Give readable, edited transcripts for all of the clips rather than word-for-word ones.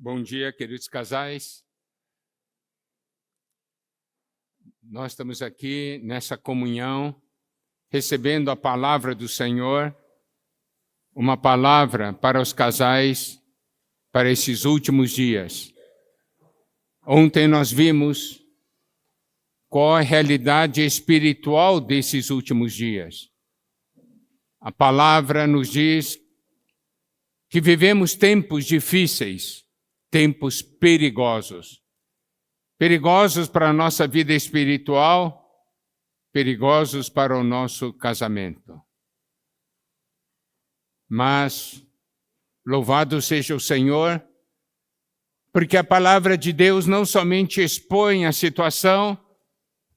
Bom dia, queridos casais. Nós estamos aqui nessa comunhão, recebendo a palavra do Senhor, uma palavra para os casais para esses últimos dias. Ontem nós vimos qual a realidade espiritual desses últimos dias. A palavra nos diz que vivemos tempos difíceis, tempos perigosos. Perigosos para a nossa vida espiritual, perigosos para o nosso casamento. Mas, louvado seja o Senhor, porque a palavra de Deus não somente expõe a situação,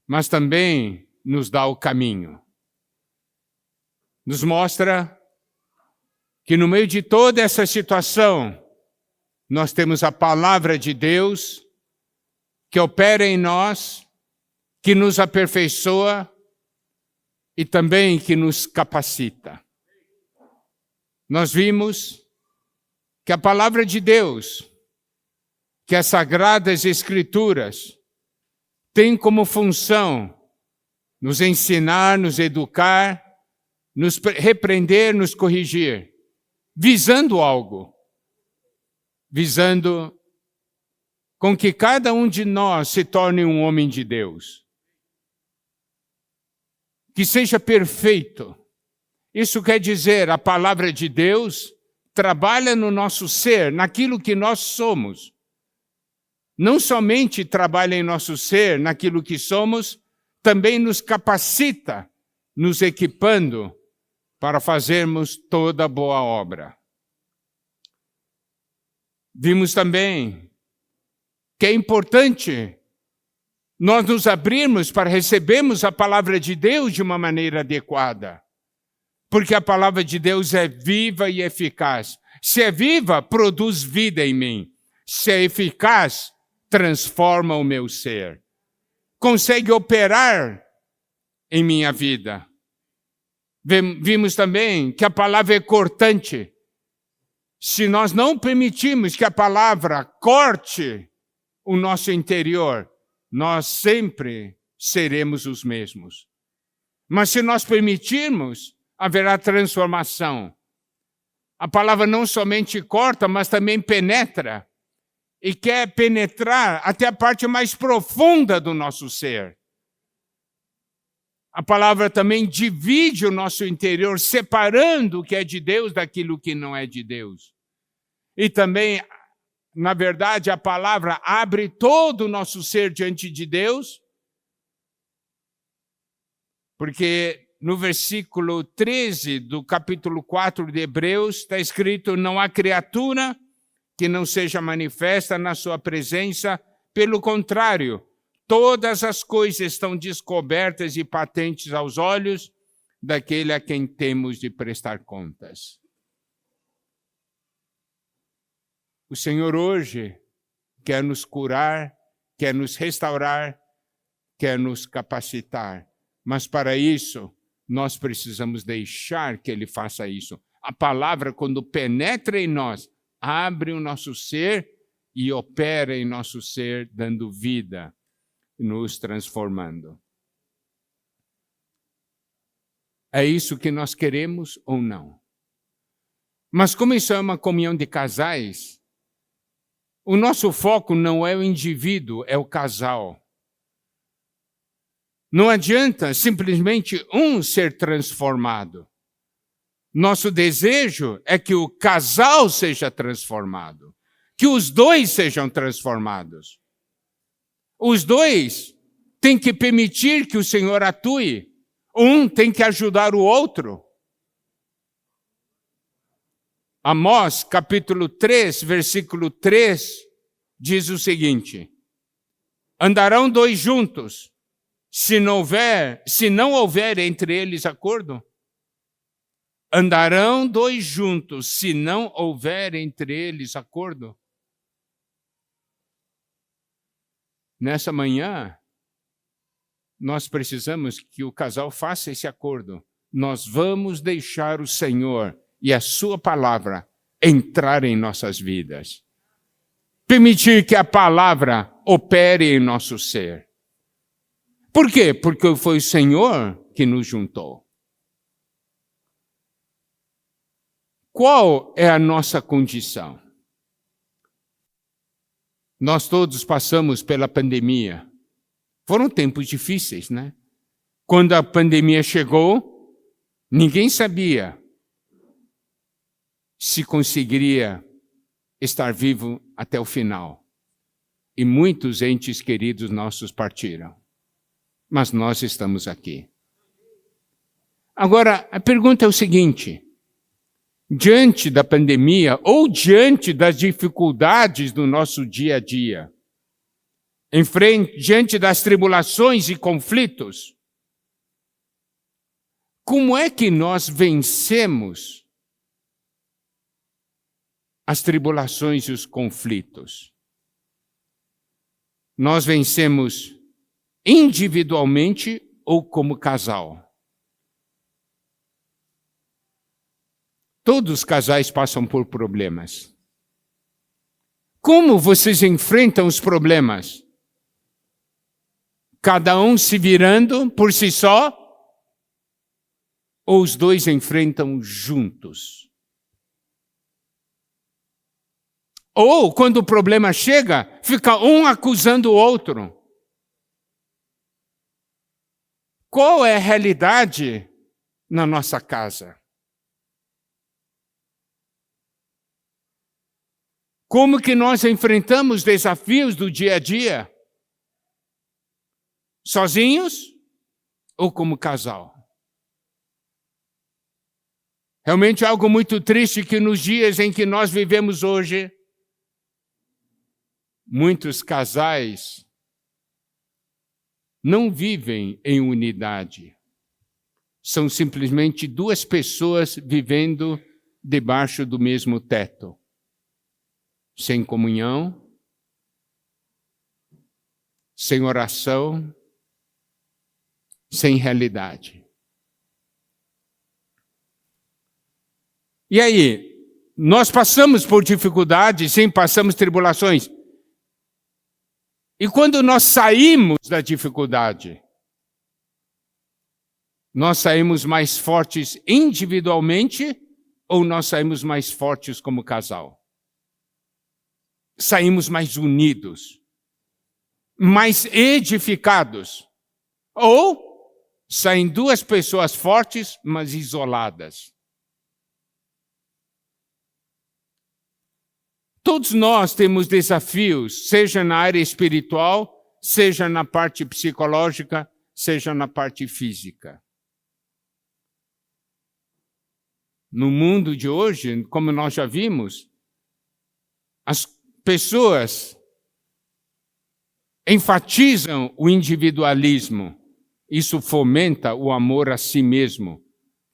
mas também nos dá o caminho. Nos mostra que no meio de toda essa situação, nós temos a palavra de Deus que opera em nós, que nos aperfeiçoa e também que nos capacita. Nós vimos que a palavra de Deus, que as Sagradas Escrituras, tem como função nos ensinar, nos educar, nos repreender, nos corrigir, visando algo, visando com que cada um de nós se torne um homem de Deus. Que seja perfeito. Isso quer dizer, a palavra de Deus trabalha no nosso ser, naquilo que nós somos. Não somente trabalha em nosso ser, naquilo que somos, também nos capacita, nos equipando para fazermos toda boa obra. Vimos também que é importante nós nos abrirmos para recebermos a palavra de Deus de uma maneira adequada. Porque a palavra de Deus é viva e eficaz. Se é viva, produz vida em mim. Se é eficaz, transforma o meu ser. Consegue operar em minha vida. Vimos também que a palavra é cortante. Se nós não permitirmos que a palavra corte o nosso interior, nós sempre seremos os mesmos. Mas se nós permitirmos, haverá transformação. A palavra não somente corta, mas também penetra. E quer penetrar até a parte mais profunda do nosso ser. A palavra também divide o nosso interior, separando o que é de Deus daquilo que não é de Deus. E também, na verdade, a palavra abre todo o nosso ser diante de Deus, porque no versículo 13 do capítulo 4 de Hebreus está escrito: não há criatura que não seja manifesta na sua presença, pelo contrário, todas as coisas estão descobertas e patentes aos olhos daquele a quem temos de prestar contas. O Senhor hoje quer nos curar, quer nos restaurar, quer nos capacitar. Mas para isso, nós precisamos deixar que Ele faça isso. A palavra, quando penetra em nós, abre o nosso ser e opera em nosso ser, dando vida, nos transformando. É isso que nós queremos ou não? Mas como isso é uma comunhão de casais, o nosso foco não é o indivíduo, é o casal. Não adianta simplesmente um ser transformado. Nosso desejo é que o casal seja transformado, que os dois sejam transformados. Os dois têm que permitir que o Senhor atue. Um tem que ajudar o outro. Amós, capítulo 3, versículo 3, diz o seguinte: andarão dois juntos, se não houver entre eles acordo? Andarão dois juntos, se não houver entre eles acordo? Nessa manhã, nós precisamos que o casal faça esse acordo. Nós vamos deixar o Senhor e a sua palavra entrar em nossas vidas. permitir que a palavra opere em nosso ser. Por quê? Porque foi o Senhor que nos juntou. Qual é a nossa condição? Nós todos passamos pela pandemia. Foram tempos difíceis, né? Quando a pandemia chegou, ninguém sabia se conseguiria estar vivo até o final. E muitos entes queridos nossos partiram. Mas nós estamos aqui. Agora, a pergunta é o seguinte: diante da pandemia ou diante das dificuldades do nosso dia a dia, diante das tribulações e conflitos, como é que nós vencemos as tribulações e os conflitos? Nós vencemos individualmente ou como casal? Todos os casais passam por problemas. Como vocês enfrentam os problemas? Cada um se virando por si só? Ou os dois enfrentam juntos? Ou, quando o problema chega, fica um acusando o outro? Qual é a realidade na nossa casa? Como que nós enfrentamos desafios do dia a dia? Sozinhos ou como casal? Realmente é algo muito triste que nos dias em que nós vivemos hoje, muitos casais não vivem em unidade. São simplesmente duas pessoas vivendo debaixo do mesmo teto. Sem comunhão, sem oração, sem realidade. E aí, nós passamos por dificuldades, sim, passamos tribulações. E quando nós saímos da dificuldade, nós saímos mais fortes individualmente ou nós saímos mais fortes como casal? Saímos mais unidos, mais edificados. Ou saem duas pessoas fortes, mas isoladas. Todos nós temos desafios, seja na área espiritual, seja na parte psicológica, seja na parte física. No mundo de hoje, como nós já vimos, as pessoas enfatizam o individualismo. Isso fomenta o amor a si mesmo,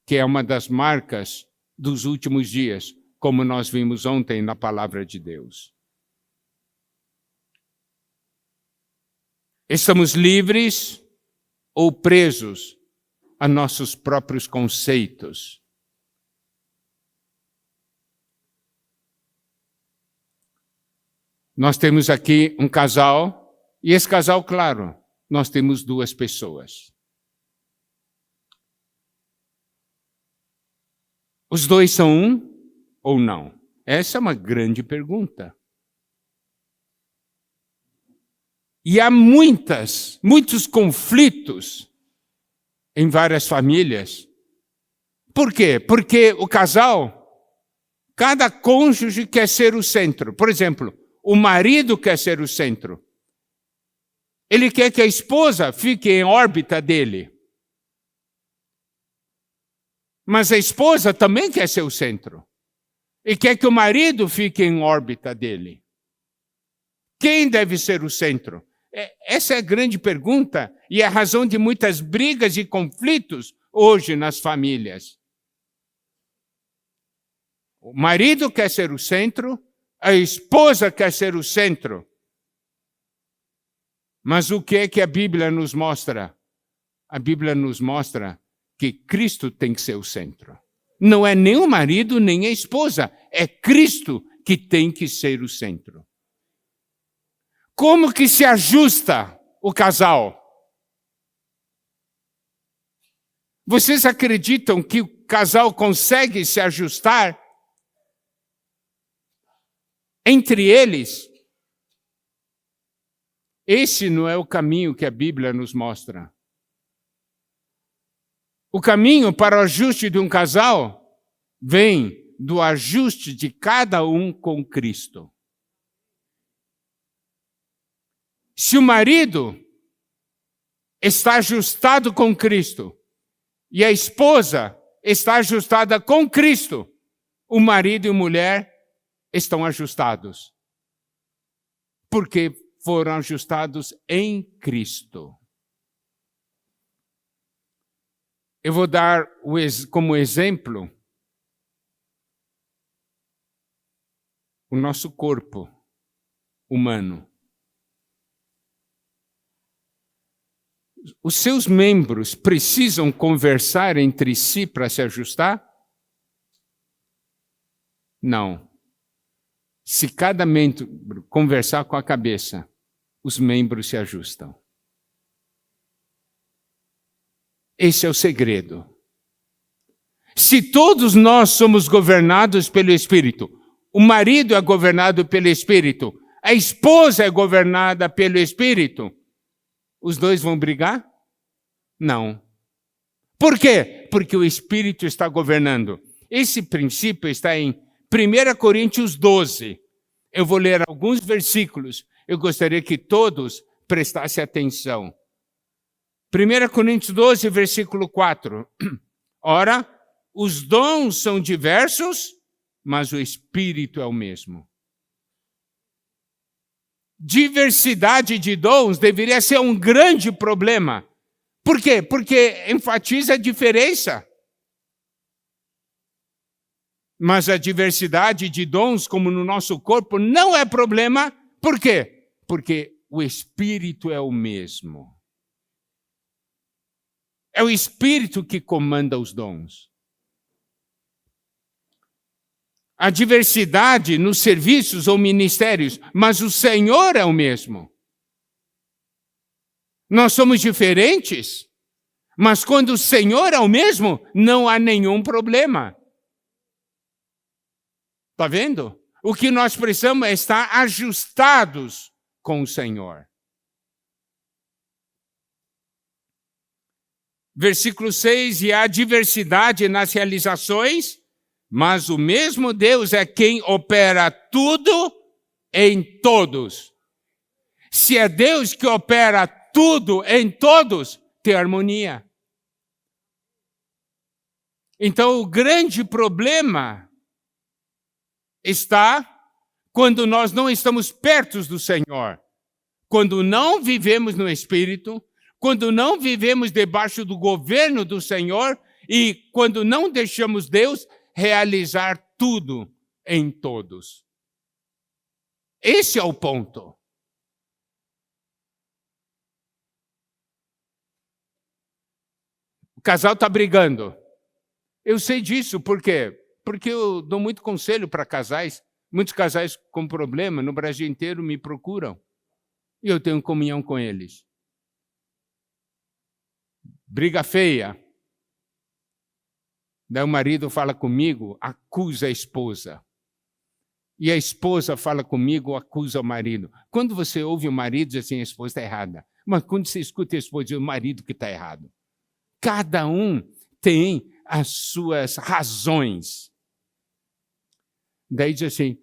que é uma das marcas dos últimos dias, como nós vimos ontem na palavra de Deus. Estamos livres ou presos a nossos próprios conceitos? Nós temos aqui um casal, e esse casal, claro, nós temos duas pessoas. Os dois são um ou não? Essa é uma grande pergunta. E há muitos conflitos em várias famílias. Por quê? Porque o casal, cada cônjuge quer ser o centro. Por exemplo, o marido quer ser o centro. Ele quer que a esposa fique em órbita dele. Mas a esposa também quer ser o centro. E quer que o marido fique em órbita dele. Quem deve ser o centro? Essa é a grande pergunta e é a razão de muitas brigas e conflitos hoje nas famílias. O marido quer ser o centro, a esposa quer ser o centro. Mas o que é que a Bíblia nos mostra? A Bíblia nos mostra que Cristo tem que ser o centro. Não é nem o marido nem a esposa, é Cristo que tem que ser o centro. Como que se ajusta o casal? Vocês acreditam que o casal consegue se ajustar entre eles? Esse não é o caminho que a Bíblia nos mostra. O caminho para o ajuste de um casal vem do ajuste de cada um com Cristo. Se o marido está ajustado com Cristo e a esposa está ajustada com Cristo, o marido e a mulher estão ajustados. Porque foram ajustados em Cristo. Eu vou dar como exemplo o nosso corpo humano. Os seus membros precisam conversar entre si para se ajustar? Não. Se cada membro conversar com a cabeça, os membros se ajustam. Esse é o segredo. Se todos nós somos governados pelo Espírito, o marido é governado pelo Espírito, a esposa é governada pelo Espírito, os dois vão brigar? Não. Por quê? Porque o Espírito está governando. Esse princípio está em 1 Coríntios 12. Eu vou ler alguns versículos. Eu gostaria que todos prestassem atenção. 1 Coríntios 12, versículo 4. Ora, os dons são diversos, mas o Espírito é o mesmo. Diversidade de dons deveria ser um grande problema. Por quê? Porque enfatiza a diferença. Mas a diversidade de dons, como no nosso corpo, não é problema. Por quê? Porque o Espírito é o mesmo. É o Espírito que comanda os dons. A diversidade nos serviços ou ministérios, mas o Senhor é o mesmo. Nós somos diferentes, mas quando o Senhor é o mesmo, não há nenhum problema. Está vendo? O que nós precisamos é estar ajustados com o Senhor. Versículo 6, e há diversidade nas realizações, mas o mesmo Deus é quem opera tudo em todos. Se é Deus que opera tudo em todos, tem harmonia. Então, o grande problema está quando nós não estamos perto do Senhor, quando não vivemos no Espírito, quando não vivemos debaixo do governo do Senhor e quando não deixamos Deus realizar tudo em todos. Esse é o ponto. O casal está brigando. Eu sei disso, por quê? Porque eu dou muito conselho para casais. Muitos casais com problema no Brasil inteiro me procuram. E eu tenho comunhão com eles. Briga feia. Daí o marido fala comigo, acusa a esposa. E a esposa fala comigo, acusa o marido. Quando você ouve o marido, diz assim, a esposa está errada. Mas quando você escuta a esposa, diz o marido que está errado. Cada um tem as suas razões. Daí diz assim,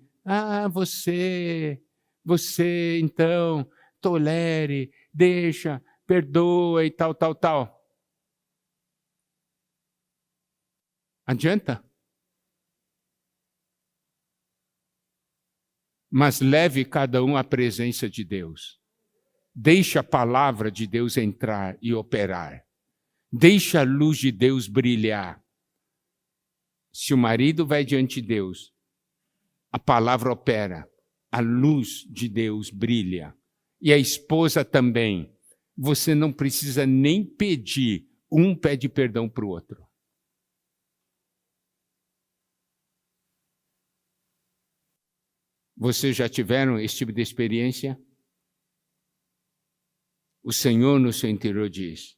você então, tolere, deixa, perdoa e tal. Adianta? Mas leve cada um à presença de Deus. Deixe a palavra de Deus entrar e operar. Deixe a luz de Deus brilhar. Se o marido vai diante de Deus, a palavra opera, a luz de Deus brilha. E a esposa também. Você não precisa nem pedir. Um pede perdão para o outro. Vocês já tiveram esse tipo de experiência? o Senhor no seu interior diz: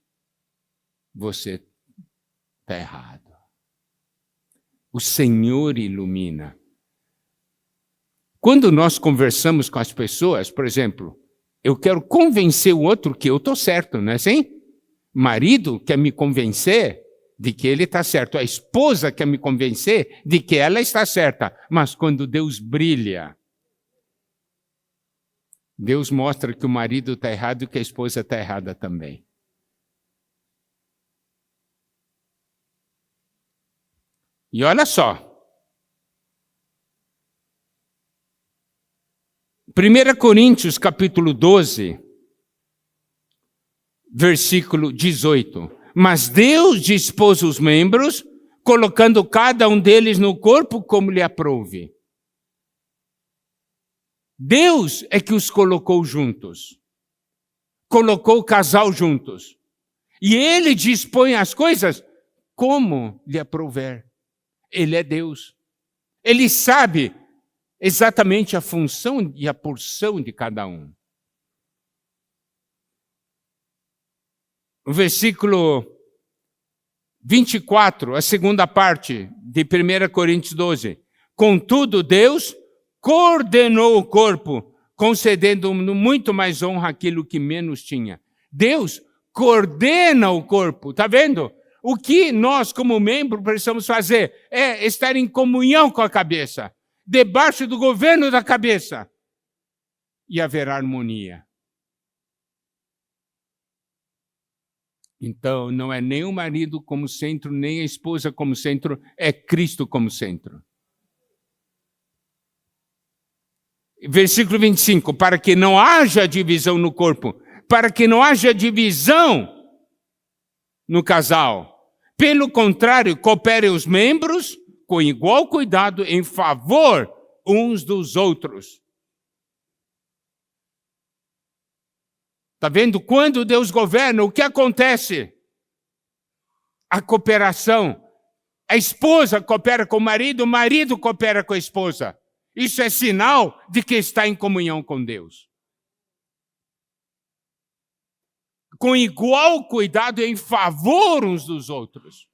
você está errado. O Senhor ilumina. Quando nós conversamos com as pessoas, por exemplo, eu quero convencer o outro que eu estou certo, não é assim? Marido quer me convencer de que ele está certo. A esposa quer me convencer de que ela está certa. Mas quando Deus brilha, Deus mostra que o marido está errado e que a esposa está errada também. E olha só. 1 Coríntios capítulo 12, versículo 18. Mas Deus dispôs os membros, colocando cada um deles no corpo como lhe aprouve. Deus é que os colocou juntos. Colocou o casal juntos. E Ele dispõe as coisas como lhe aprouver. Ele é Deus. Ele sabe exatamente a função e a porção de cada um. O versículo 24, a segunda parte de 1 Coríntios 12. Contudo, Deus coordenou o corpo, concedendo muito mais honra àquilo que menos tinha. Deus coordena o corpo, está vendo? O que nós, como membro, precisamos fazer é estar em comunhão com a cabeça, debaixo do governo da cabeça, e haverá harmonia. Então, não é nem o marido como centro, nem a esposa como centro, é Cristo como centro. Versículo 25, para que não haja divisão no corpo, para que não haja divisão no casal. Pelo contrário, cooperem os membros com igual cuidado em favor uns dos outros. Está vendo? Quando Deus governa, o que acontece? A cooperação. A esposa coopera com o marido coopera com a esposa. Isso é sinal de que está em comunhão com Deus. Com igual cuidado em favor uns dos outros.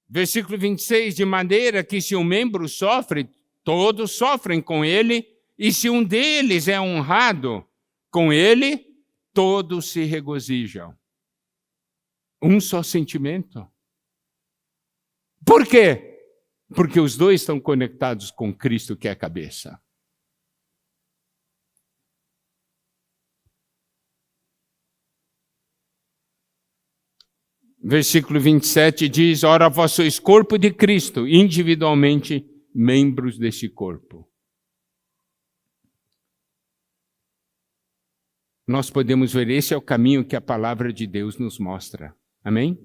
Versículo 26, de maneira que se um membro sofre, todos sofrem com ele, e se um deles é honrado com ele, todos se regozijam. Um só sentimento. Por quê? Porque os dois estão conectados com Cristo, que é a cabeça. Versículo 27 diz: ora, vós sois corpo de Cristo, individualmente membros deste corpo. Nós podemos ver, esse é o caminho que a palavra de Deus nos mostra. Amém?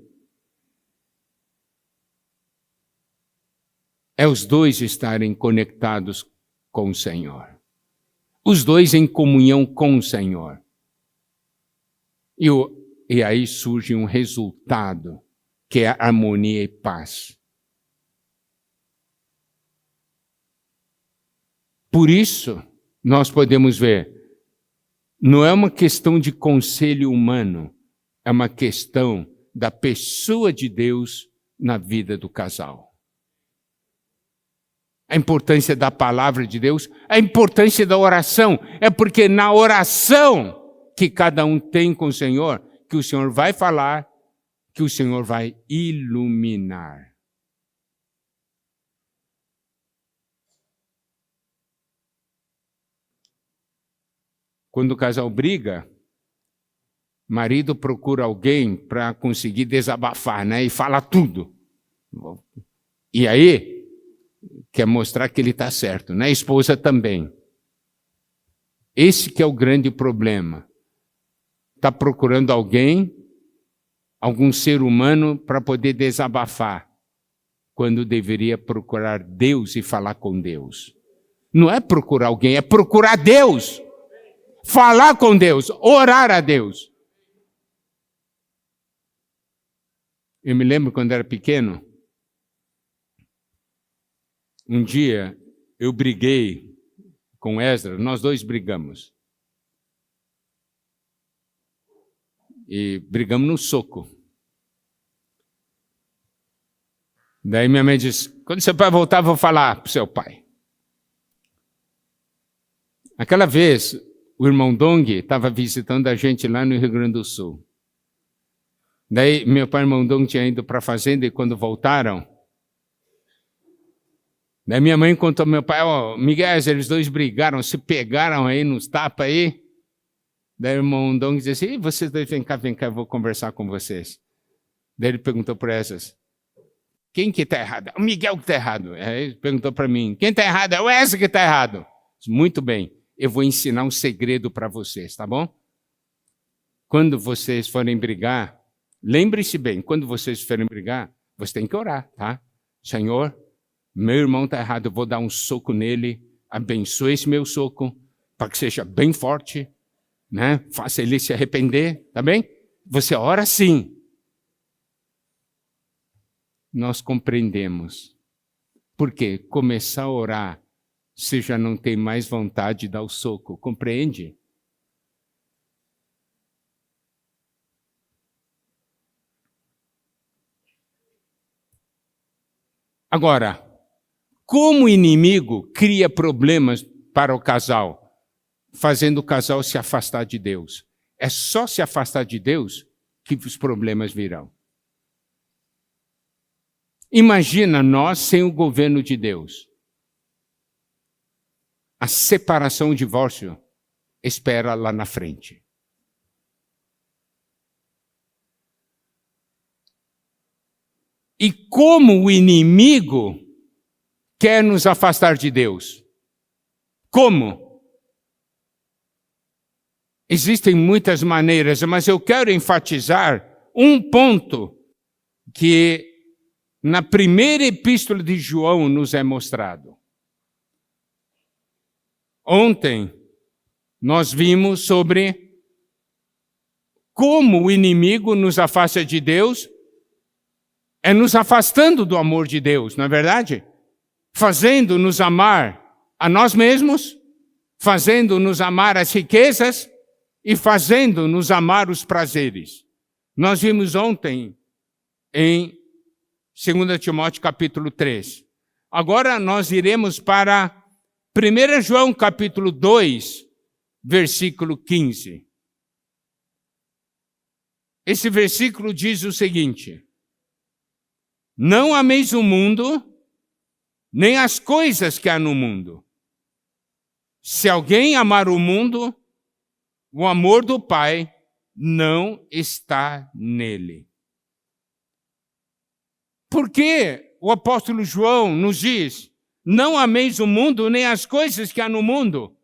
É os dois estarem conectados com o Senhor. Os dois em comunhão com o Senhor. E aí surge um resultado, que é harmonia e paz. Por isso, nós podemos ver, não é uma questão de conselho humano, é uma questão da pessoa de Deus na vida do casal. A importância da palavra de Deus, a importância da oração, é porque na oração que cada um tem com o Senhor, que o Senhor vai falar, que o Senhor vai iluminar. Quando o casal briga, marido procura alguém para conseguir desabafar, né? E fala tudo. E aí, quer mostrar que ele está certo, né? A esposa também. Esse que é o grande problema. Está procurando alguém, algum ser humano, para poder desabafar, quando deveria procurar Deus e falar com Deus. Não é procurar alguém, é procurar Deus. Falar com Deus, orar a Deus. Eu me lembro quando era pequeno, um dia eu briguei com Esdras, nós dois brigamos. E brigamos no soco. Daí minha mãe disse, quando seu pai voltar, eu vou falar para o seu pai. Aquela vez, o irmão Dong estava visitando a gente lá no Rio Grande do Sul. Daí, meu pai e o irmão Dong tinham ido para a fazenda e quando voltaram, daí minha mãe contou ao meu pai, Miguel, eles dois brigaram, se pegaram aí nos tapas aí. Daí o irmão Dong disse assim, vocês dois vem cá, eu vou conversar com vocês. Daí ele perguntou para essas, quem que está errado? O Miguel que está errado. Aí ele perguntou para mim, quem está errado? É o Essa que está errado. Disse, muito bem, eu vou ensinar um segredo para vocês, tá bom? Quando vocês forem brigar, lembre-se bem, quando vocês forem brigar, vocês têm que orar, tá? Senhor, meu irmão está errado, eu vou dar um soco nele, abençoe esse meu soco, para que seja bem forte, né? Faça ele se arrepender, tá bem? Você ora sim. Nós compreendemos. Porque começar a orar, você já não tem mais vontade de dar o soco, compreende? Agora, como o inimigo cria problemas para o casal, fazendo o casal se afastar de Deus? É só se afastar de Deus que os problemas virão. Imagina nós sem o governo de Deus. A separação, o divórcio, espera lá na frente. E como o inimigo quer nos afastar de Deus? Como? Existem muitas maneiras, mas eu quero enfatizar um ponto que na primeira epístola de João nos é mostrado. Ontem nós vimos sobre como o inimigo nos afasta de Deus, é nos afastando do amor de Deus, não é verdade? Fazendo-nos amar a nós mesmos, fazendo-nos amar as riquezas e fazendo-nos amar os prazeres. Nós vimos ontem em 2 Timóteo capítulo 3. Agora nós iremos para 1 João capítulo 2, versículo 15. Esse versículo diz o seguinte: não ameis o mundo, nem as coisas que há no mundo. Se alguém amar o mundo, o amor do Pai não está nele. Por que o apóstolo João nos diz, não ameis o mundo, nem as coisas que há no mundo?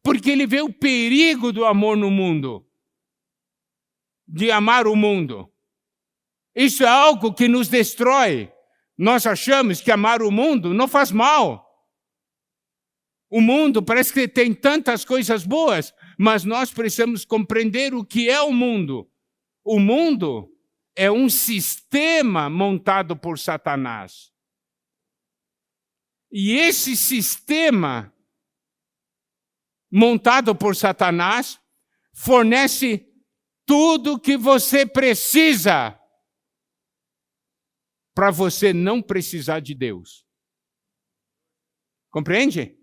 Porque ele vê o perigo do amor no mundo, de amar o mundo. Isso é algo que nos destrói. Nós achamos que amar o mundo não faz mal. O mundo parece que tem tantas coisas boas, mas nós precisamos compreender o que é o mundo. O mundo é um sistema montado por Satanás. E esse sistema montado por Satanás fornece tudo o que você precisa para você não precisar de Deus. Compreende?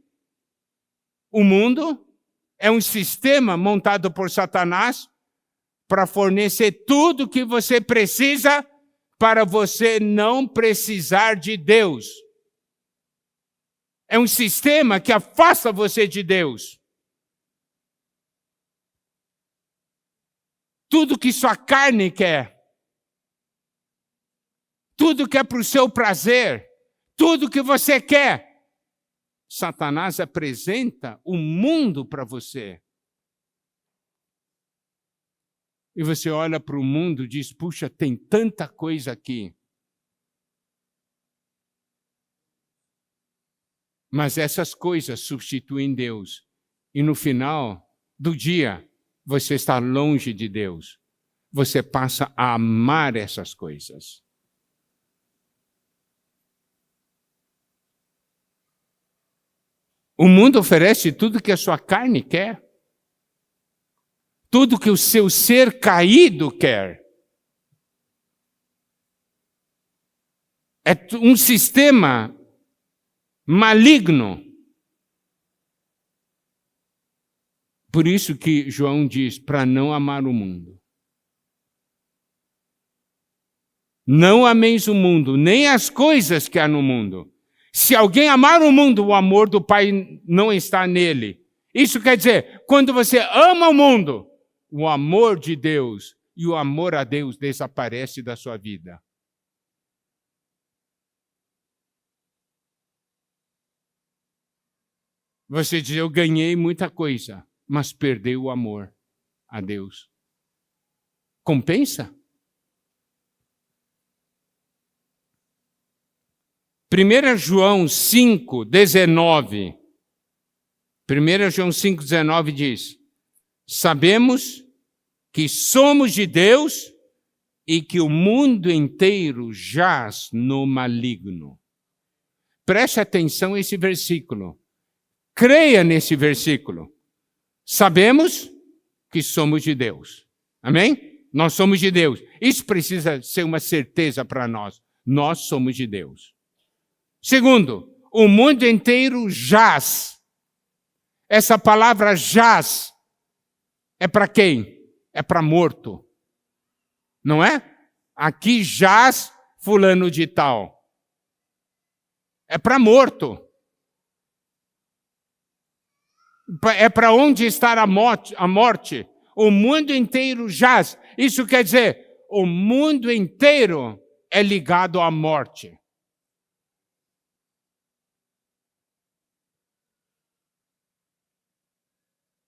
O mundo é um sistema montado por Satanás para fornecer tudo o que você precisa para você não precisar de Deus. É um sistema que afasta você de Deus. Tudo que sua carne quer, tudo que é para o seu prazer, tudo que você quer, Satanás apresenta o mundo para você. E você olha para o mundo e diz, puxa, tem tanta coisa aqui. Mas essas coisas substituem Deus. E no final do dia, você está longe de Deus. Você passa a amar essas coisas. O mundo oferece tudo que a sua carne quer. Tudo que o seu ser caído quer. É um sistema maligno. Por isso que João diz, para não amar o mundo. Não ameis o mundo, nem as coisas que há no mundo. Se alguém amar o mundo, o amor do Pai não está nele. Isso quer dizer, quando você ama o mundo, o amor de Deus e o amor a Deus desaparece da sua vida. Você diz, eu ganhei muita coisa, mas perdei o amor a Deus. Compensa? 1 João 5,19. 1 João 5,19 diz, sabemos que somos de Deus e que o mundo inteiro jaz no maligno. Preste atenção a esse versículo. Creia nesse versículo. Sabemos que somos de Deus. Amém? Nós somos de Deus. Isso precisa ser uma certeza para nós. Nós somos de Deus. Segundo, o mundo inteiro jaz. Essa palavra jaz é para quem? É para morto. Não é? Aqui jaz fulano de tal. É para morto. É para onde está a morte. O mundo inteiro jaz. Isso quer dizer, o mundo inteiro é ligado à morte.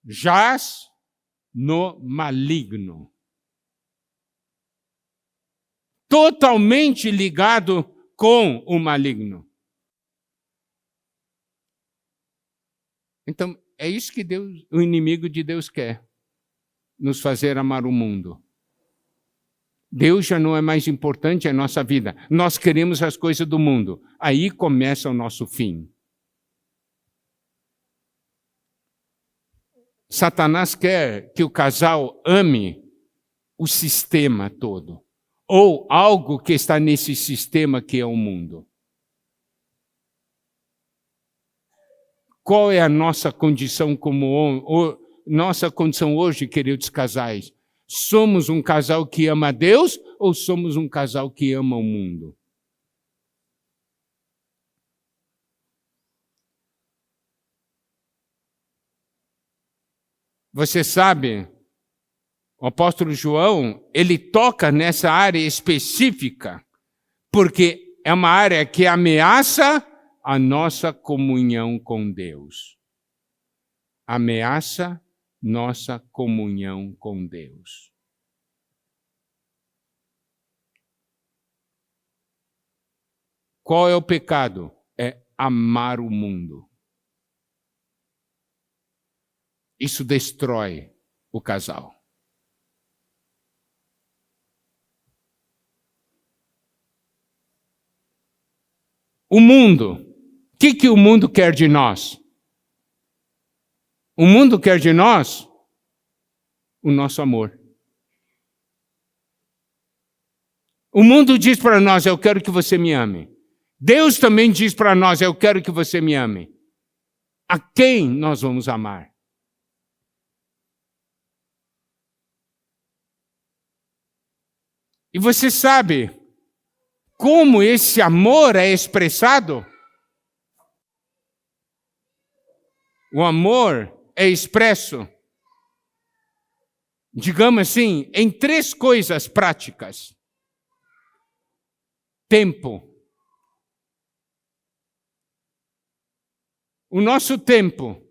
Jaz no maligno. Totalmente ligado com o maligno. Então, é isso que Deus, o inimigo de Deus quer. Nos fazer amar o mundo. Deus já não é mais importante em nossa vida. Nós queremos as coisas do mundo. Aí começa o nosso fim. Satanás quer que o casal ame o sistema todo. Ou algo que está nesse sistema que é o mundo. Qual é a nossa condição nossa condição hoje, queridos casais? Somos um casal que ama a Deus ou somos um casal que ama o mundo? Você sabe, o apóstolo João, ele toca nessa área específica, porque é uma área que ameaça a nossa comunhão com Deus. Ameaça nossa comunhão com Deus. Qual é o pecado? É amar o mundo. Isso destrói o casal. O mundo. O que o mundo quer de nós? O mundo quer de nós o nosso amor. O mundo diz para nós, eu quero que você me ame. Deus também diz para nós, eu quero que você me ame. A quem nós vamos amar? E você sabe como esse amor é expressado? O amor é expresso, digamos assim, em 3 coisas práticas. Tempo. O nosso tempo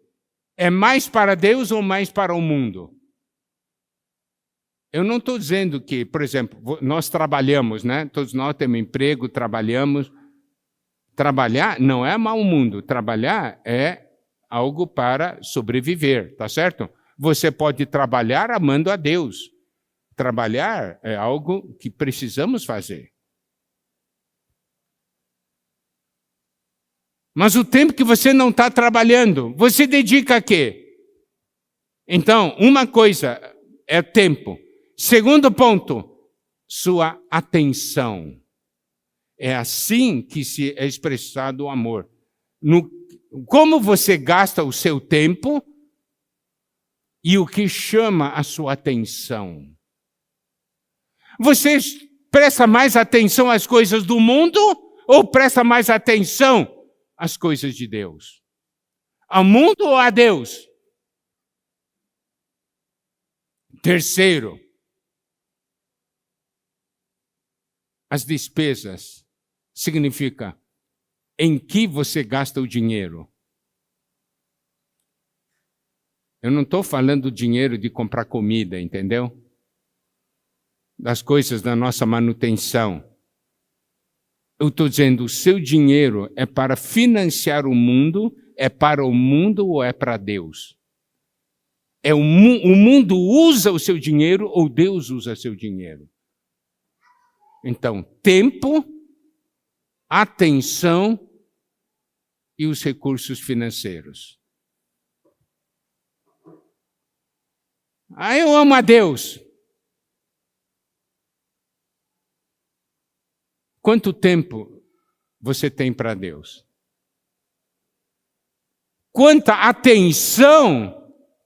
é mais para Deus ou mais para o mundo? Eu não estou dizendo que, por exemplo, nós trabalhamos, né? Todos nós temos emprego, trabalhamos. Trabalhar não é amar o mundo. Trabalhar é algo para sobreviver, tá certo? Você pode trabalhar amando a Deus. Trabalhar é algo que precisamos fazer. Mas o tempo que você não está trabalhando, você dedica a quê? Então, uma coisa é tempo. Segundo ponto, sua atenção. É assim que se é expressado o amor. Como você gasta o seu tempo e o que chama a sua atenção. Você presta mais atenção às coisas do mundo ou presta mais atenção às coisas de Deus? Ao mundo ou a Deus? Terceiro, as despesas significa em que você gasta o dinheiro. Eu não estou falando do dinheiro de comprar comida, entendeu? Das coisas da nossa manutenção. Eu estou dizendo, o seu dinheiro é para financiar o mundo, é para o mundo ou é para Deus? O mundo usa o seu dinheiro ou Deus usa o seu dinheiro? Então, tempo, atenção e os recursos financeiros. Eu amo a Deus. Quanto tempo você tem para Deus? Quanta atenção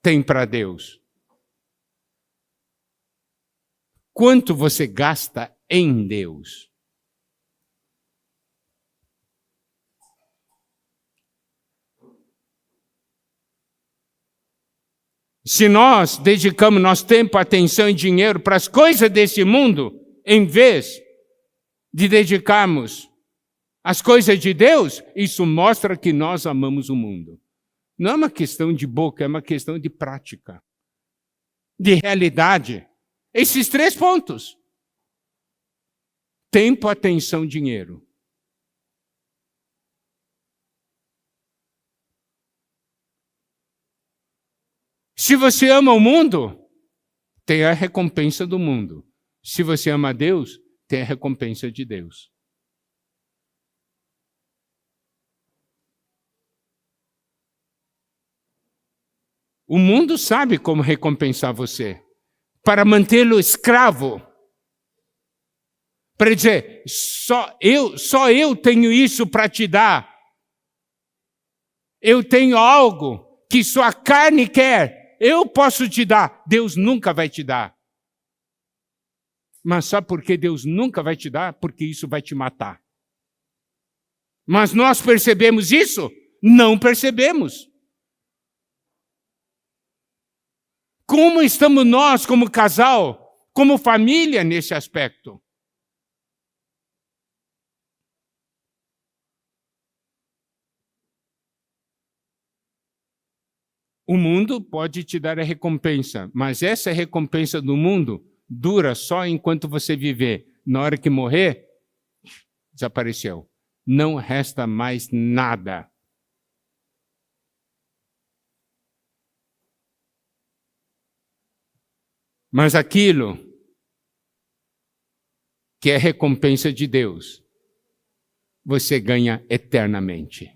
tem para Deus? Quanto você gasta em Deus? Se nós dedicamos nosso tempo, atenção e dinheiro para as coisas desse mundo, em vez de dedicarmos às coisas de Deus, isso mostra que nós amamos o mundo. Não é uma questão de boca, é uma questão de prática, de realidade. Esses 3 pontos. Tempo, atenção, dinheiro. Se você ama o mundo, tem a recompensa do mundo. Se você ama a Deus, tem a recompensa de Deus. O mundo sabe como recompensar você. Para mantê-lo escravo. Para dizer, só eu tenho isso para te dar. Eu tenho algo que sua carne quer. Eu posso te dar. Deus nunca vai te dar. Mas sabe por que Deus nunca vai te dar? Porque isso vai te matar. Mas nós percebemos isso? Não percebemos. Como estamos nós, como casal, como família, nesse aspecto? O mundo pode te dar a recompensa, mas essa recompensa do mundo dura só enquanto você viver. Na hora que morrer, desapareceu. Não resta mais nada. Mas aquilo que é recompensa de Deus, você ganha eternamente.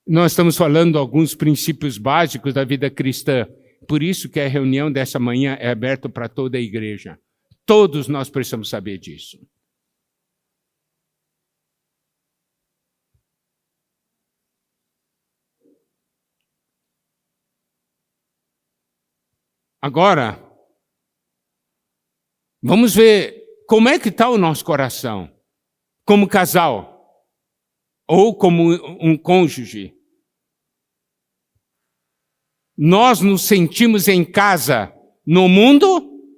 Nós estamos falando alguns princípios básicos da vida cristã. Por isso que a reunião dessa manhã é aberta para toda a igreja. Todos nós precisamos saber disso. Agora, vamos ver como é que está o nosso coração, como casal, ou como um cônjuge. Nós nos sentimos em casa no mundo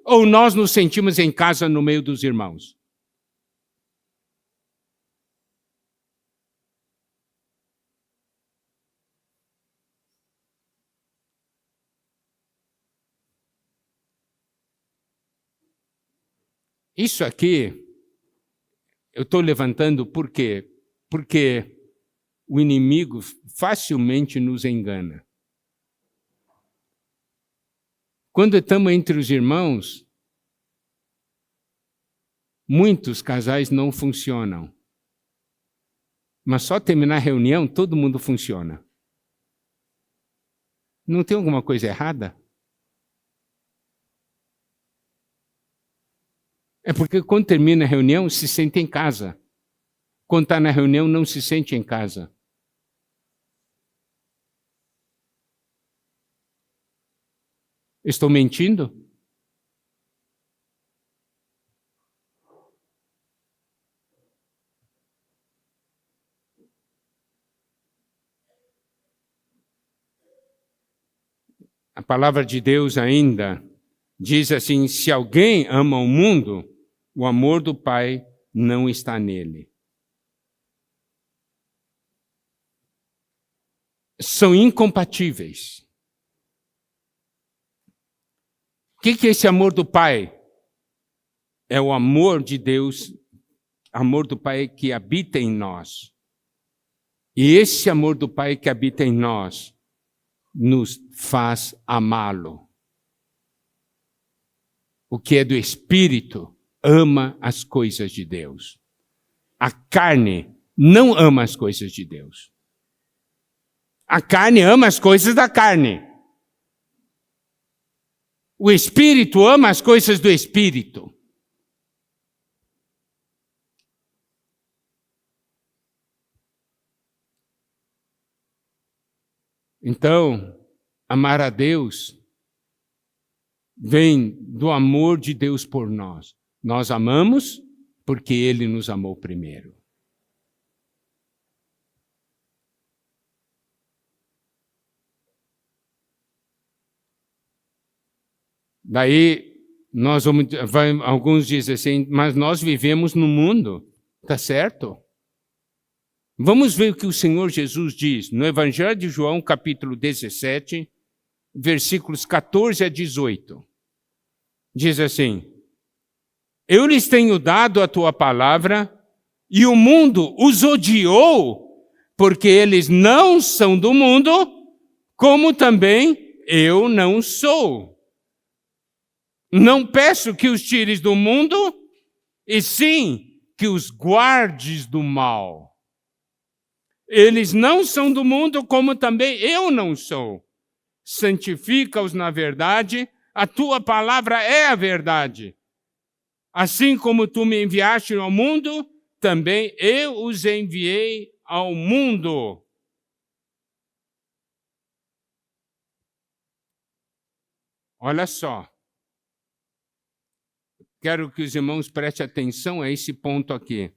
ou nós nos sentimos em casa no meio dos irmãos? Isso aqui, eu estou levantando por quê? Porque o inimigo facilmente nos engana. Quando estamos entre os irmãos, Muitos casais não funcionam. Mas só terminar a reunião, todo mundo funciona. Não tem alguma coisa errada? É porque quando termina a reunião, se sente em casa. Quando está na reunião, não se sente em casa. Estou mentindo? A palavra de Deus ainda diz assim: se alguém ama o mundo, o amor do Pai não está nele. São incompatíveis. O que é esse amor do Pai? É o amor de Deus, amor do Pai que habita em nós. E esse amor do Pai que habita em nós nos faz amá-lo. O que é do Espírito ama as coisas de Deus. A carne não ama as coisas de Deus. A carne ama as coisas da carne. O Espírito ama as coisas do Espírito. Então, amar a Deus vem do amor de Deus por nós. Nós amamos porque Ele nos amou primeiro. Daí, alguns dizem assim, mas nós vivemos no mundo, tá certo? Vamos ver o que o Senhor Jesus diz no Evangelho de João, capítulo 17, versículos 14 a 18. Diz assim: eu lhes tenho dado a tua palavra, e o mundo os odiou, porque eles não são do mundo, como também eu não sou. Não peço que os tires do mundo, e sim que os guardes do mal. Eles não são do mundo, como também eu não sou. Santifica-os na verdade, a tua palavra é a verdade. Assim como tu me enviaste ao mundo, também eu os enviei ao mundo. Olha só. Quero que os irmãos prestem atenção a esse ponto aqui.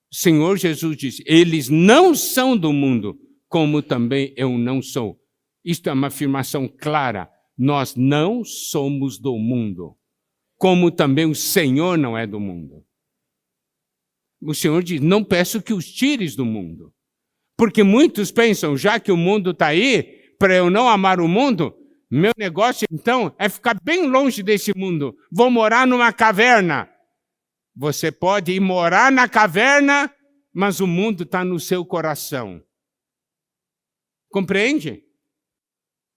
O Senhor Jesus disse, eles não são do mundo, como também eu não sou. Isto é uma afirmação clara. Nós não somos do mundo, como também o Senhor não é do mundo. O Senhor diz, não peço que os tires do mundo. Porque muitos pensam, já que o mundo está aí, para eu não amar o mundo, meu negócio então é ficar bem longe desse mundo. Vou morar numa caverna. Você pode ir morar na caverna, mas o mundo está no seu coração. Compreende?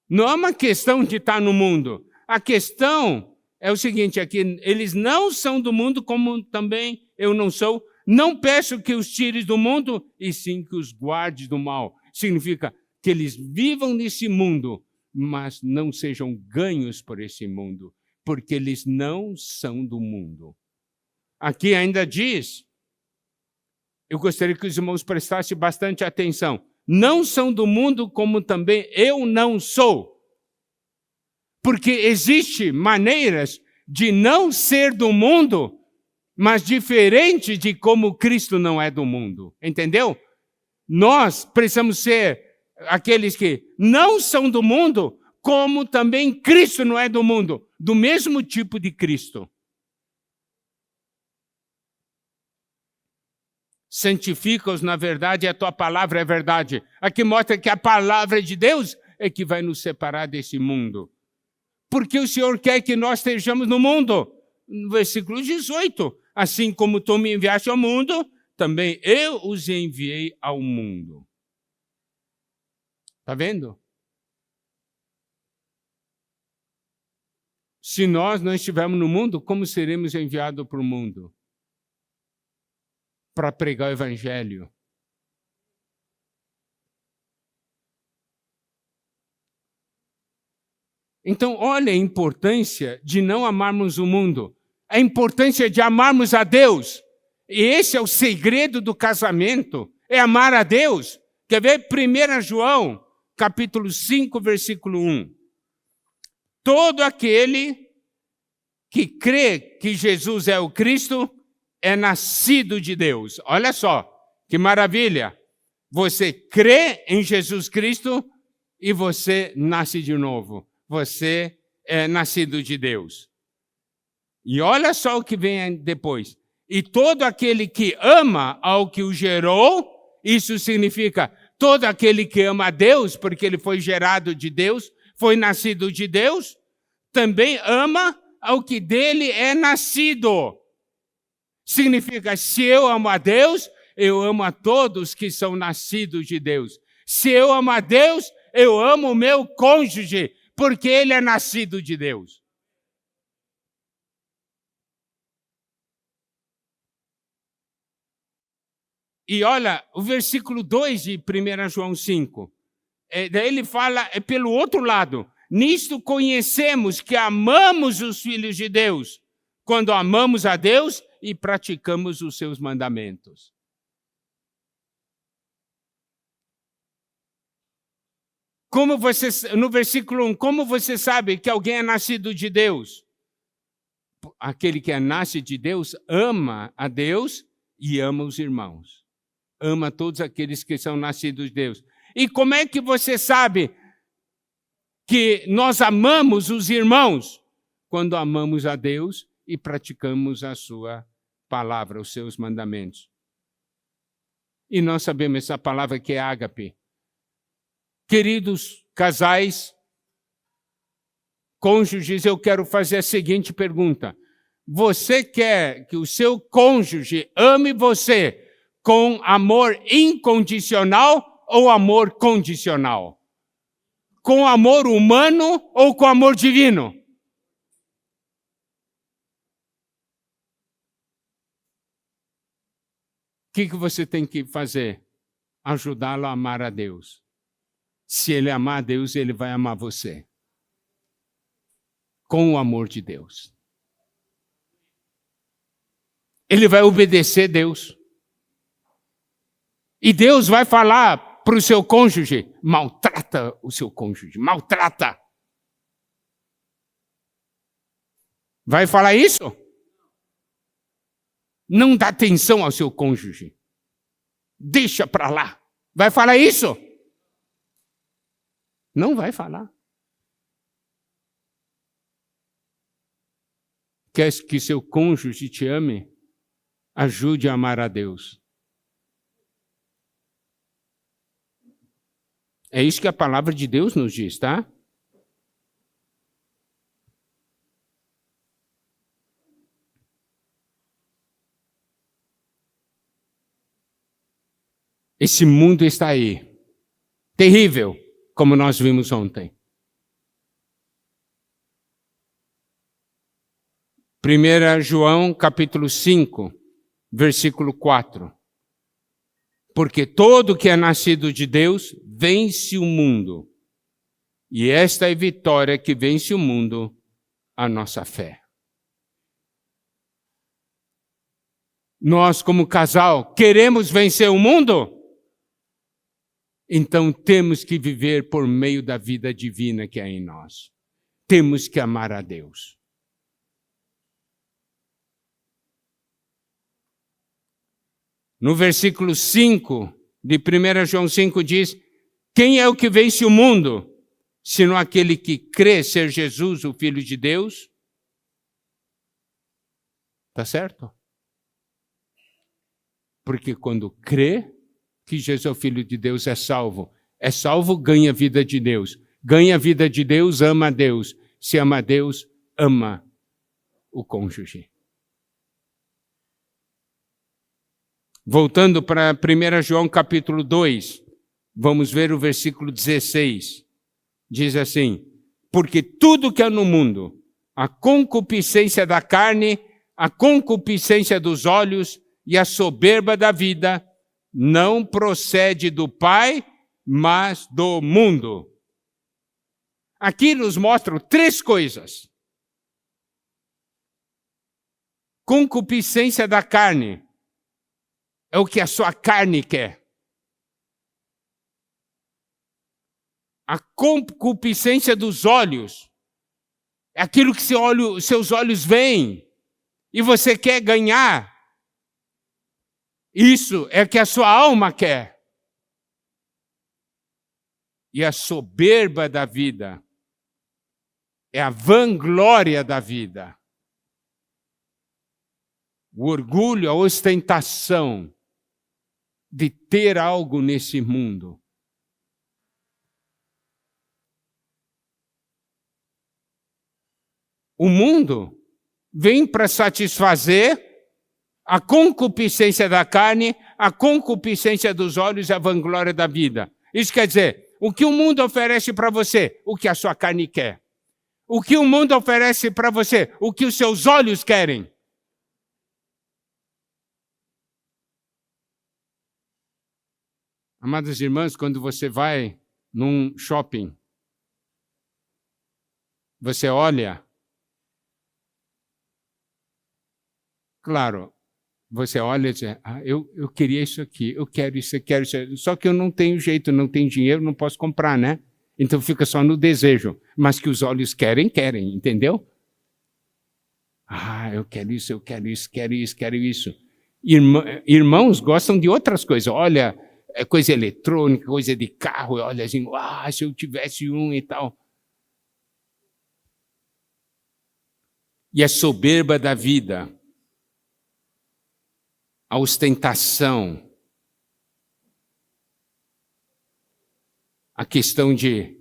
Não é uma questão de estar no mundo. A questão é o seguinte, é que eles não são do mundo, como também eu não sou. Não peço que os tires do mundo, e sim que os guardes do mal. Significa que eles vivam nesse mundo, mas não sejam ganhos por esse mundo, porque eles não são do mundo. Aqui ainda diz, eu gostaria que os irmãos prestassem bastante atenção, não são do mundo como também eu não sou. Porque existem maneiras de não ser do mundo, mas diferente de como Cristo não é do mundo. Entendeu? Nós precisamos ser aqueles que não são do mundo, como também Cristo não é do mundo, do mesmo tipo de Cristo. Santifica-os na verdade, e a tua palavra é verdade. Aqui mostra que a palavra de Deus é que vai nos separar desse mundo. Porque o Senhor quer que nós estejamos no mundo. No versículo 18. Assim como tu me enviaste ao mundo, também eu os enviei ao mundo. Está vendo? Se nós não estivermos no mundo, como seremos enviados para o mundo? para pregar o evangelho. Então, olha a importância de não amarmos o mundo, a importância de amarmos a Deus. E esse é o segredo do casamento, é amar a Deus. Quer ver? 1 João, capítulo 5, versículo 1. Todo aquele que crê que Jesus é o Cristo é nascido de Deus. Olha só, que maravilha! Você crê em Jesus Cristo e você nasce de novo. Você é nascido de Deus. E olha só o que vem depois. E todo aquele que ama ao que o gerou, isso significa todo aquele que ama a Deus, porque ele foi gerado de Deus, foi nascido de Deus, também ama ao que dele é nascido. Significa, se eu amo a Deus, eu amo a todos que são nascidos de Deus. Se eu amo a Deus, eu amo o meu cônjuge, porque ele é nascido de Deus. E olha, o versículo 2 de 1 João 5, daí ele fala pelo outro lado. Nisto conhecemos que amamos os filhos de Deus, quando amamos a Deus e praticamos os seus mandamentos. No versículo 1, como você sabe que alguém é nascido de Deus? Aquele que é nascido de Deus ama a Deus e ama os irmãos. Ama todos aqueles que são nascidos de Deus. E como é que você sabe que nós amamos os irmãos? Quando amamos a Deus e praticamos a sua palavra, os seus mandamentos. E nós sabemos essa palavra que é ágape. Queridos casais, cônjuges, eu quero fazer a seguinte pergunta. Você quer que o seu cônjuge ame você com amor incondicional ou amor condicional? Com amor humano ou com amor divino? O que você tem que fazer? Ajudá-lo a amar a Deus. Se ele amar a Deus, ele vai amar você. Com o amor de Deus. Ele vai obedecer a Deus. E Deus vai falar para o seu cônjuge, maltrata o seu cônjuge, maltrata. Vai falar isso? Não dá atenção ao seu cônjuge. Deixa para lá. Vai falar isso? Não vai falar. Quer que seu cônjuge te ame? Ajude a amar a Deus. É isso que a palavra de Deus nos diz, tá? Esse mundo está aí. Terrível, como nós vimos ontem. 1 João, capítulo 5, versículo 4. Porque todo que é nascido de Deus vence o mundo. E esta é a vitória que vence o mundo, a nossa fé. Nós, como casal, queremos vencer o mundo? Então temos que viver por meio da vida divina que há em nós. Temos que amar a Deus. No versículo 5 de 1 João 5 diz: quem é o que vence o mundo, senão aquele que crê ser Jesus, o Filho de Deus? Tá certo? Porque quando crê que Jesus é o Filho de Deus, é salvo, ganha a vida de Deus. Ganha a vida de Deus, ama a Deus. Se ama a Deus, ama o cônjuge. Voltando para 1 João capítulo 2, vamos ver o versículo 16. Diz assim: porque tudo que há no mundo, a concupiscência da carne, a concupiscência dos olhos e a soberba da vida não procede do Pai, mas do mundo. Aqui nos mostram 3 coisas. Concupiscência da carne é o que a sua carne quer. A concupiscência dos olhos é aquilo que seus olhos veem e você quer ganhar. Isso é o que a sua alma quer. E a soberba da vida é a vanglória da vida. O orgulho, a ostentação de ter algo nesse mundo. O mundo vem para satisfazer a concupiscência da carne, a concupiscência dos olhos e a vanglória da vida. Isso quer dizer, o que o mundo oferece para você? O que a sua carne quer. O que o mundo oferece para você? O que os seus olhos querem. Amadas irmãs, quando você vai num shopping, você olha, claro, você olha e diz, eu queria isso aqui, eu quero isso, só que eu não tenho jeito, não tenho dinheiro, não posso comprar, né? Então fica só no desejo, mas que os olhos querem, entendeu? Eu quero isso, quero isso. Irmãos gostam de outras coisas, olha, é coisa eletrônica, coisa de carro, olha assim, se eu tivesse um e tal. E a soberba da vida, a ostentação, a questão de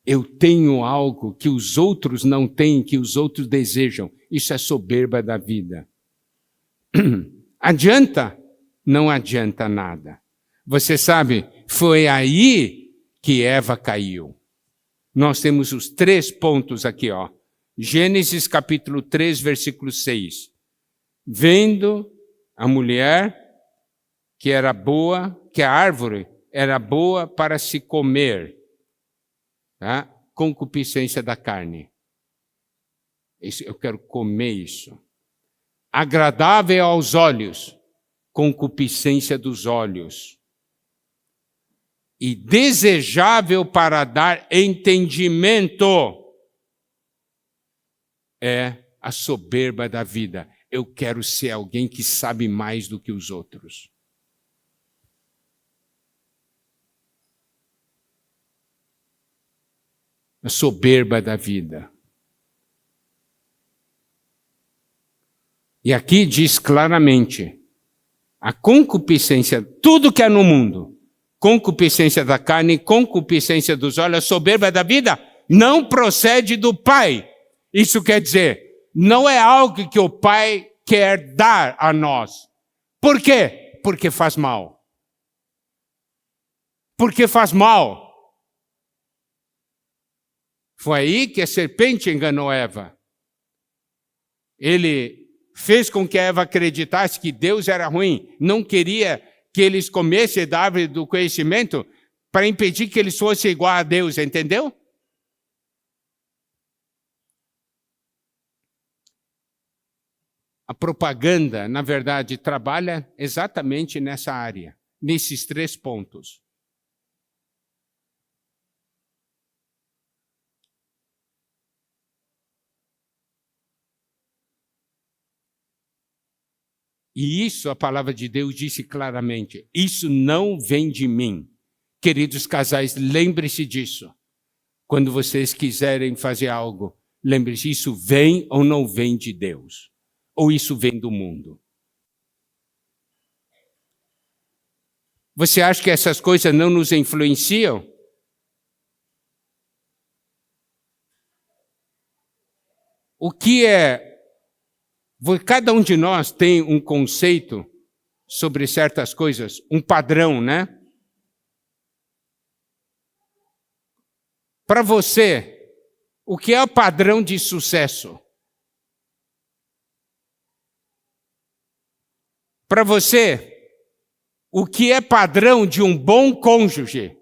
eu tenho algo que os outros não têm, que os outros desejam. Isso é soberba da vida. Adianta? Não adianta nada. Você sabe, foi aí que Eva caiu. Nós temos os 3 pontos aqui, ó. Gênesis capítulo 3, versículo 6. Vendo a mulher que era boa, que a árvore era boa para se comer, tá? Concupiscência da carne. Eu quero comer isso. Agradável aos olhos, concupiscência dos olhos. E desejável para dar entendimento é a soberba da vida. Eu quero ser alguém que sabe mais do que os outros. A soberba da vida. E aqui diz claramente, a concupiscência, tudo que há no mundo, concupiscência da carne, concupiscência dos olhos, a soberba da vida, não procede do Pai. Isso quer dizer, não é algo que o Pai quer dar a nós. Por quê? Porque faz mal. Porque faz mal. Foi aí que a serpente enganou Eva. Ele fez com que Eva acreditasse que Deus era ruim, não queria que eles comessem da árvore do conhecimento para impedir que eles fossem igual a Deus, entendeu? A propaganda, na verdade, trabalha exatamente nessa área, nesses 3 pontos. E isso a palavra de Deus disse claramente, isso não vem de mim. Queridos casais, lembre-se disso. Quando vocês quiserem fazer algo, lembre-se, isso vem ou não vem de Deus? Ou isso vem do mundo? Você acha que essas coisas não nos influenciam? O que é... Cada um de nós tem um conceito sobre certas coisas, um padrão, né? Para você, o que é o padrão de sucesso? Para você, o que é padrão de um bom cônjuge?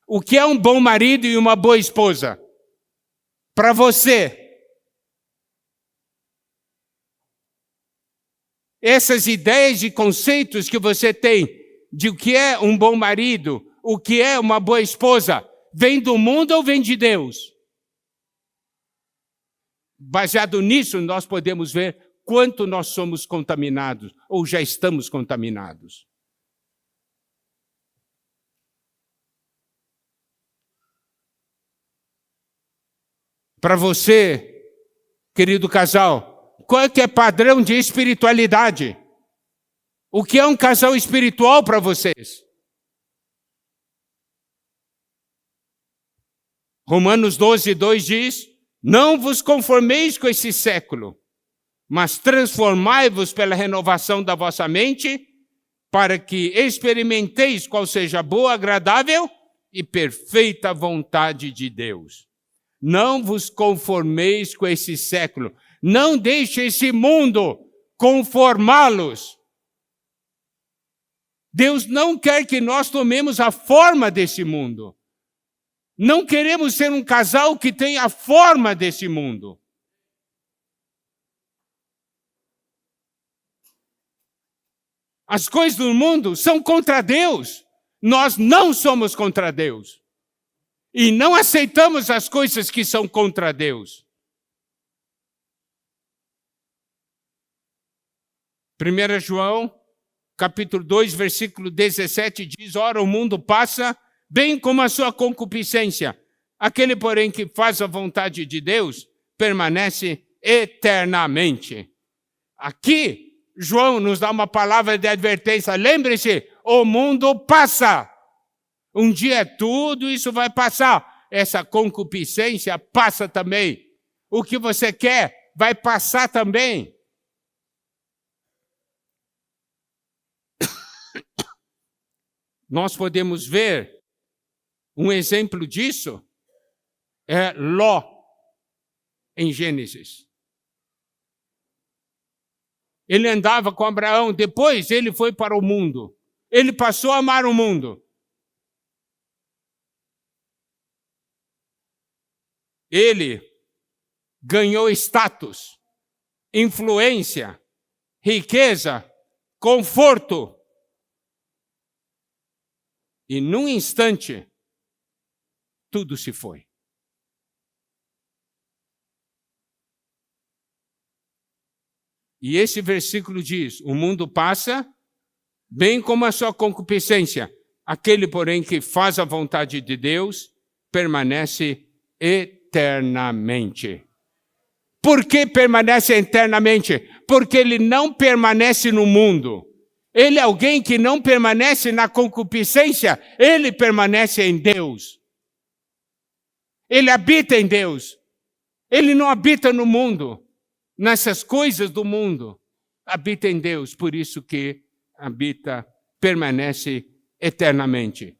O que é um bom marido e uma boa esposa? Para você, essas ideias e conceitos que você tem de o que é um bom marido, o que é uma boa esposa, vem do mundo ou vem de Deus? Baseado nisso, nós podemos ver quanto nós somos contaminados, ou já estamos contaminados. Para você, querido casal, qual é que é padrão de espiritualidade? O que é um casal espiritual para vocês? Romanos 12:2 diz: não vos conformeis com esse século, mas transformai-vos pela renovação da vossa mente, para que experimenteis qual seja a boa, agradável e perfeita vontade de Deus. Não vos conformeis com esse século. Não deixe esse mundo conformá-los. Deus não quer que nós tomemos a forma desse mundo. Não queremos ser um casal que tem a forma desse mundo. As coisas do mundo são contra Deus. Nós não somos contra Deus. E não aceitamos as coisas que são contra Deus. 1 João, capítulo 2, versículo 17 diz: ora, o mundo passa bem como a sua concupiscência. Aquele, porém, que faz a vontade de Deus, permanece eternamente. Aqui, João nos dá uma palavra de advertência. Lembre-se, o mundo passa. Um dia tudo isso vai passar. Essa concupiscência passa também. O que você quer vai passar também. Nós podemos ver um exemplo disso é Ló, em Gênesis. Ele andava com Abraão, depois ele foi para o mundo. Ele passou a amar o mundo. Ele ganhou status, influência, riqueza, conforto. E num instante, tudo se foi. E esse versículo diz: o mundo passa, bem como a sua concupiscência. Aquele, porém, que faz a vontade de Deus, permanece eternamente. Por que permanece eternamente? Porque ele não permanece no mundo. Ele é alguém que não permanece na concupiscência, ele permanece em Deus. Ele habita em Deus. Ele não habita no mundo, nessas coisas do mundo. Habita em Deus, por isso que habita, permanece eternamente.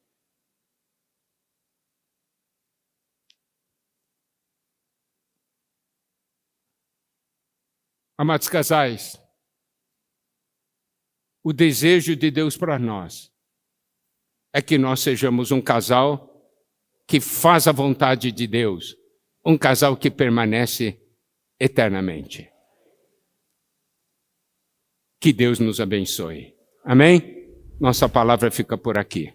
Amados casais, o desejo de Deus para nós é que nós sejamos um casal que faz a vontade de Deus, um casal que permanece eternamente. Que Deus nos abençoe. Amém? Nossa palavra fica por aqui.